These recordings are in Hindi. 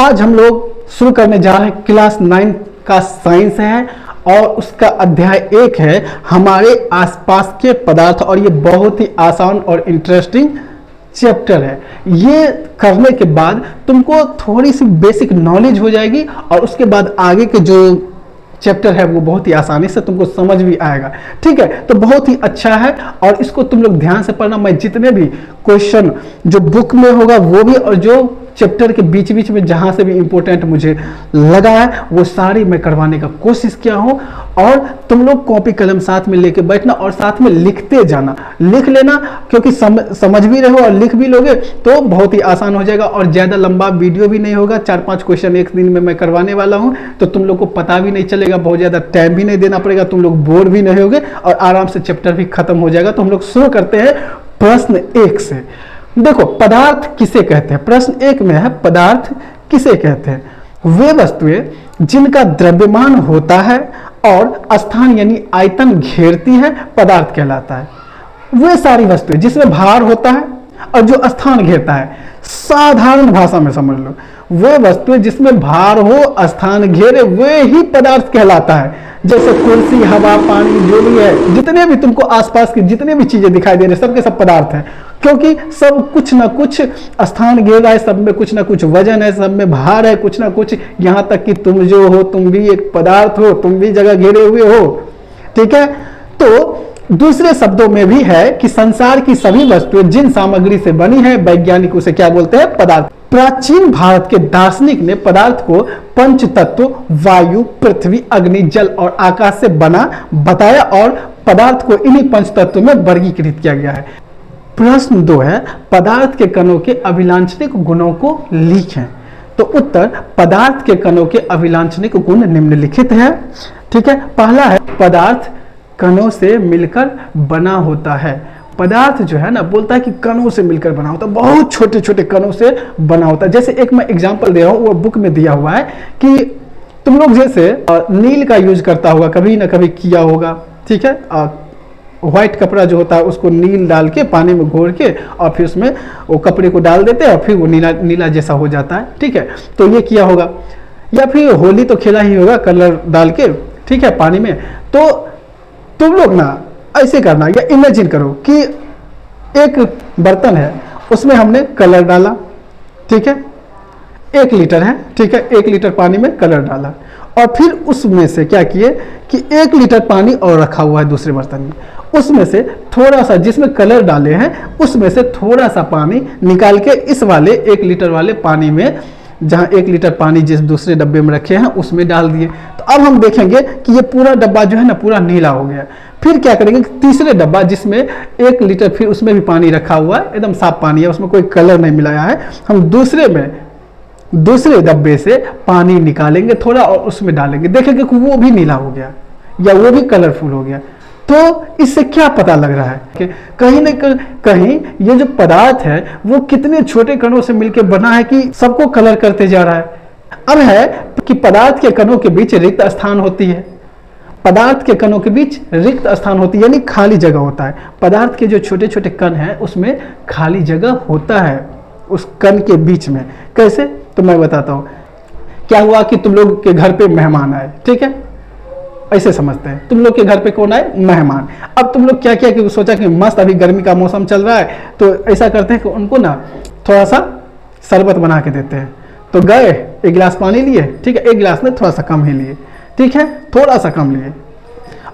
आज हम लोग शुरू करने जा रहे हैं क्लास 9 का साइंस है और उसका अध्याय 1 है हमारे आसपास के पदार्थ। और ये बहुत ही आसान और इंटरेस्टिंग चैप्टर है। ये करने के बाद तुमको थोड़ी सी बेसिक नॉलेज हो जाएगी और उसके बाद आगे के जो चैप्टर है वो बहुत ही आसानी से तुमको समझ भी आएगा। ठीक है, तो बहुत ही अच्छा है और इसको तुम लोग ध्यान से पढ़ना। मैं जितने भी क्वेश्चन जो बुक में होगा वो भी, और जो चैप्टर के बीच बीच में जहां से भी इंपॉर्टेंट मुझे लगा है वो सारी मैं करवाने का कोशिश किया हूं। और तुम लोग कॉपी कलम साथ में लेके बैठना और साथ में लिखते जाना, लिख लेना, क्योंकि समझ भी रहे हो और लिख भी लोगे तो बहुत ही आसान हो जाएगा। और ज़्यादा लंबा वीडियो भी नहीं होगा, 4-5 क्वेश्चन एक दिन में मैं करवाने वाला हूं, तो तुम लोग को पता भी नहीं चलेगा, बहुत ज़्यादा टाइम भी नहीं देना पड़ेगा, तुम लोग बोर भी नहीं होगे और आराम से चैप्टर भी खत्म हो जाएगा। तो हम लोग शुरू करते हैं प्रश्न 1 से। देखो, पदार्थ किसे कहते हैं? प्रश्न 1 में है पदार्थ किसे कहते हैं? वे वस्तुएं जिनका द्रव्यमान होता है और स्थान यानी आयतन घेरती है पदार्थ कहलाता है। वे सारी वस्तुएं जिसमें भार होता है और जो स्थान घेरता है, साधारण भाषा में समझ लो, वे वस्तुएं जिसमें भार हो, स्थान घेरे, वे ही पदार्थ कहलाता है। जैसे कुर्सी, हवा, पानी, जो भी है, जितने भी तुमको आसपास की जितने भी चीजें दिखाई दे रहे सब के सब पदार्थ हैं, क्योंकि सब कुछ ना कुछ स्थान घेर रहा है, सब में कुछ ना कुछ वजन है, सब में भार है, कुछ ना कुछ। यहाँ तक कि तुम जो हो, तुम भी एक पदार्थ हो, तुम भी जगह घेरे हुए हो। ठीक है, तो दूसरे शब्दों में भी है कि संसार की सभी वस्तुएं जिन सामग्री से बनी है, वैज्ञानिक उसे क्या बोलते हैं? पदार्थ। प्राचीन भारत के दार्शनिक ने पदार्थ को पंच तत्व वायु, पृथ्वी, अग्नि, जल और आकाश से बना बताया और पदार्थ को इन्हीं पंच तत्वों में वर्गीकृत किया गया है। प्रश्न 2 है पदार्थ के कणों के अभिलांछनिक गुणों को लिखें। तो उत्तर, पदार्थ के कणों के अभिलांछनिक गुण निम्नलिखित है। ठीक है, पहला है पदार्थ कणों से मिलकर बना होता है। पदार्थ जो है ना, बोलता है कि कणों से मिलकर बना होता है, बहुत छोटे छोटे कणों से बना होता है। जैसे एक मैं एग्जांपल दे रहा हूँ, वो बुक में दिया हुआ है कि तुम लोग जैसे नील का यूज करता होगा, कभी ना कभी किया होगा। ठीक है, व्हाइट कपड़ा जो होता है उसको नील डाल के पानी में घोर के और फिर उसमें वो कपड़े को डाल देते हैं और फिर वो नीला नीला जैसा हो जाता है। ठीक है, तो ये किया होगा। या फिर होली तो खेला ही होगा कलर डाल के, ठीक है, पानी में। तो तुम लोग ना ऐसे करना, या इमेजिन करो कि एक बर्तन है, उसमें हमने कलर डाला। ठीक है, 1 लीटर है, ठीक है, 1 लीटर पानी में कलर डाला और फिर उसमें से क्या किए कि 1 लीटर पानी और रखा हुआ है दूसरे बर्तन में, उसमें से थोड़ा सा, जिसमें कलर डाले हैं उसमें से थोड़ा सा पानी निकाल के इस वाले 1 लीटर वाले पानी में, जहां 1 लीटर पानी जिस दूसरे डब्बे में रखे हैं उसमें डाल दिए। तो अब हम देखेंगे कि ये पूरा डब्बा जो है ना पूरा नीला हो गया। फिर क्या करेंगे कि तीसरे डब्बा जिसमें 1 लीटर, फिर उसमें भी पानी रखा हुआ है, एकदम साफ पानी है, उसमें कोई कलर नहीं मिलाया है, हम दूसरे डब्बे से पानी निकालेंगे थोड़ा और उसमें डालेंगे, देखेंगे कि वो भी नीला हो गया या वो भी कलरफुल हो गया। तो इससे क्या पता लग रहा है कि कहीं न कहीं ये जो पदार्थ है वो कितने छोटे कणों से मिलकर बना है कि सबको कलर करते जा रहा है। अब है कि पदार्थ के कणों के बीच रिक्त स्थान होती है। पदार्थ के कणों के बीच रिक्त स्थान होती है यानी खाली जगह होता है। पदार्थ के जो छोटे छोटे कण हैं उसमें खाली जगह होता है उस कण के बीच में। कैसे? तो मैं बताता हूँ। क्या हुआ कि तुम लोग के घर पे मेहमान आए, ठीक है, ऐसे समझते हैं, तुम लोग के घर पे कौन आए? मेहमान। अब तुम लोग क्या किया कि सोचा कि मस्त अभी गर्मी का मौसम चल रहा है, तो ऐसा करते हैं कि उनको ना थोड़ा सा शरबत बना के देते हैं। तो गए, 1 गिलास पानी लिए, ठीक है, 1 गिलास में थोड़ा सा कम ही लिए, ठीक है, थोड़ा सा कम लिए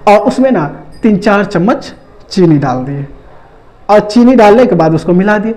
और उसमें ना 3-4 चम्मच चीनी डाल दिए और चीनी डालने के बाद उसको मिला दिए।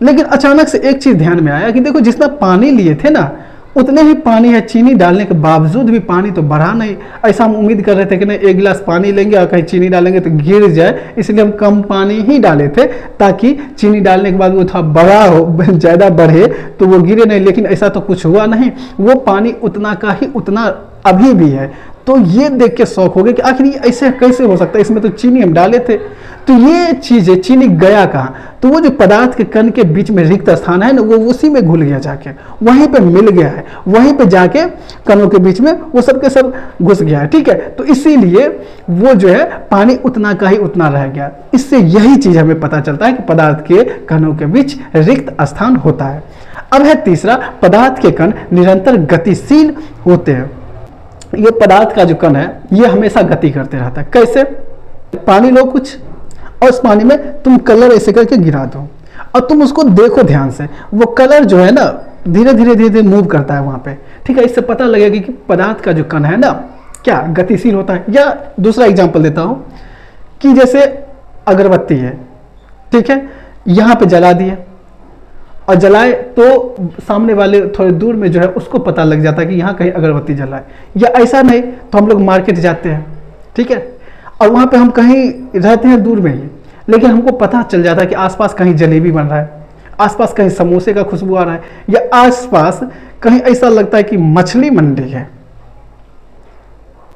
लेकिन अचानक से एक चीज ध्यान में आया कि देखो, जितना पानी लिए थे ना उतने ही पानी है, चीनी डालने के बावजूद भी पानी तो बढ़ा नहीं। ऐसा हम उम्मीद कर रहे थे कि नहीं 1 गिलास पानी लेंगे और कहीं चीनी डालेंगे तो गिर जाए, इसलिए हम कम पानी ही डाले थे ताकि चीनी डालने के बाद वो थोड़ा बड़ा हो, ज़्यादा बढ़े तो वो गिरे नहीं। लेकिन ऐसा तो कुछ हुआ नहीं, वो पानी उतना का ही उतना अभी भी है। तो ये देख के शौक हो गए कि आखिर ये ऐसे कैसे हो सकता है, इसमें तो चीनी हम डाले थे। तो ये चीज़ चीनी गया कहाँ? तो वो जो पदार्थ के कण के बीच में रिक्त स्थान है ना, वो उसी में घुल गया, जाके वहीं पे मिल गया है, वहीं पे जाके कणों के बीच में वो सब के सब घुस गया है। ठीक है, तो इसीलिए वो जो है पानी उतना का ही उतना रह गया। इससे यही चीज हमें पता चलता है कि पदार्थ के कणों के बीच रिक्त स्थान होता है। अब है तीसरा, पदार्थ के कण निरंतर गतिशील होते हैं। ये पदार्थ का जो कण है ये हमेशा गति करते रहता है। कैसे? पानी लो कुछ और उस पानी में तुम कलर ऐसे करके गिरा दो और तुम उसको देखो ध्यान से, वो कलर जो है ना धीरे धीरे धीरे धीरे मूव करता है वहां पे, ठीक है। इससे पता लगेगा कि पदार्थ का जो कण है ना क्या गतिशील होता है। या दूसरा एग्जांपल देता हूं कि जैसे अगरबत्ती है, ठीक है, यहां पे जला दिए और जलाए तो सामने वाले थोड़े दूर में जो है उसको पता लग जाता है कि यहाँ कहीं अगरबत्ती जला है। या ऐसा नहीं तो हम लोग मार्केट जाते हैं, ठीक है, और वहाँ पे हम कहीं रहते हैं दूर में ही, लेकिन हमको पता चल जाता है कि आसपास कहीं जलेबी बन रहा है, आसपास कहीं समोसे का खुशबू आ रहा है, या आसपास कहीं ऐसा लगता है कि मछली मंडी है,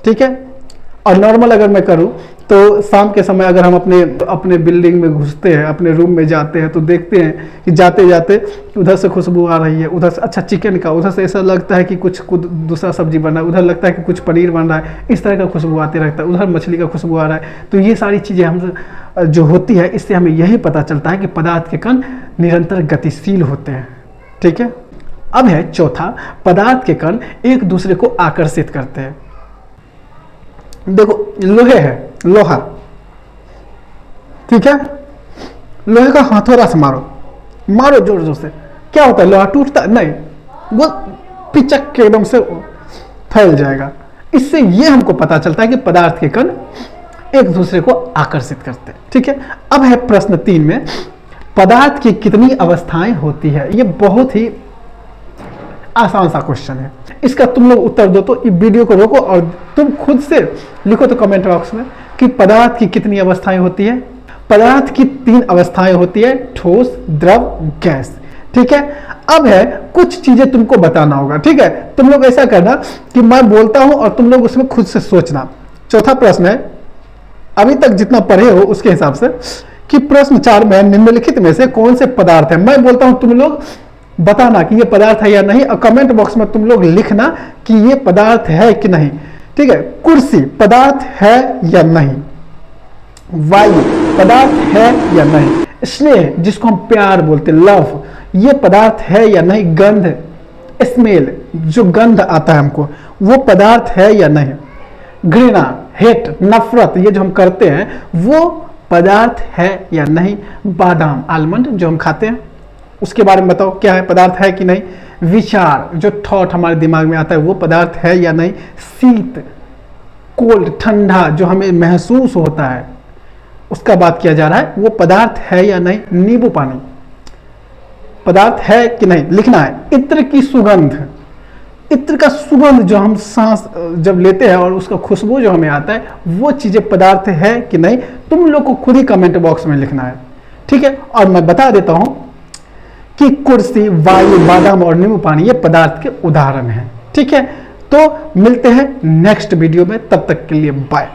ठीक है। और नॉर्मल अगर मैं करूं तो शाम के समय अगर हम अपने बिल्डिंग में घुसते हैं, अपने रूम में जाते हैं, तो देखते हैं कि जाते जाते उधर से खुशबू आ रही है, उधर से अच्छा चिकन का, उधर से ऐसा लगता है कि कुछ दूसरा सब्जी बन रहा है, उधर लगता है कि कुछ पनीर बन रहा है, इस तरह का खुशबू आते रहता है, उधर मछली का खुशबू आ रहा है। तो ये सारी चीज़ें हम जो होती है इससे हमें यही पता चलता है कि पदार्थ के कण निरंतर गतिशील होते हैं, ठीक है। अब है चौथा, पदार्थ के कण एक दूसरे को आकर्षित करते हैं। देखो लोहे है, लोहा, ठीक है, लोहे का हथौड़ा से मारो, मारो जोर जोर से, क्या होता है? लोहा टूटता नहीं, वो पिचक के एकदम से फैल जाएगा। इससे ये हमको पता चलता है कि पदार्थ के कण एक दूसरे को आकर्षित करते हैं, ठीक है। अब है प्रश्न 3 में, पदार्थ की कितनी अवस्थाएं होती है? ये बहुत ही आसान सा क्वेश्चन है, इसका तुम लोग उत्तर दो। तो इस वीडियो को रोको और तुम खुद से लिखो तो कमेंट बॉक्स में कि पदार्थ की कितनी अवस्थाएं होती है। पदार्थ की 3 अवस्थाएं होती है, ठोस, द्रव, गैस, ठीक है। अब है कुछ चीजें तुमको बताना होगा, ठीक है। तुम लोग ऐसा करना कि मैं बोलता हूं और तुम लोग उसमें खुद से सोचना। चौथा प्रश्न है, अभी तक जितना पढ़े हो उसके हिसाब से, कि प्रश्न 4 में निम्नलिखित में से कौन से पदार्थ है। मैं बोलता हूं, तुम लोग बताना कि ये पदार्थ है या नहीं, और कमेंट बॉक्स में तुम लोग लिखना कि ये पदार्थ है कि नहीं, ठीक है। कुर्सी पदार्थ है या नहीं, वायु पदार्थ है या नहीं, स्नेह जिसको हम प्यार बोलते हैं, लव, ये पदार्थ है या नहीं, गंध, स्मेल जो गंध आता है हमको, वो पदार्थ है या नहीं, घृणा, हेट, नफरत, ये जो हम करते हैं वो पदार्थ है या नहीं, बादाम, आलमंड जो हम खाते हैं उसके बारे में बताओ क्या है, पदार्थ है कि नहीं, विचार जो थॉट हमारे दिमाग में आता है वो पदार्थ है या नहीं, शीत, कोल्ड, ठंडा जो हमें महसूस होता है उसका बात किया जा रहा है, वो पदार्थ है या नहीं, नींबू पानी पदार्थ है कि नहीं लिखना है। इत्र की सुगंध, इत्र का सुगंध जो हम सांस जब लेते हैं और उसका खुशबू जो हमें आता है वो चीजें पदार्थ है कि नहीं, तुम लोग को खुद ही कमेंट बॉक्स में लिखना है, ठीक है। और मैं बता देता हूं कि कुर्सी, वायु, बादाम और नींबू पानी ये पदार्थ के उदाहरण हैं, ठीक है। तो मिलते हैं नेक्स्ट वीडियो में, तब तक के लिए बाय।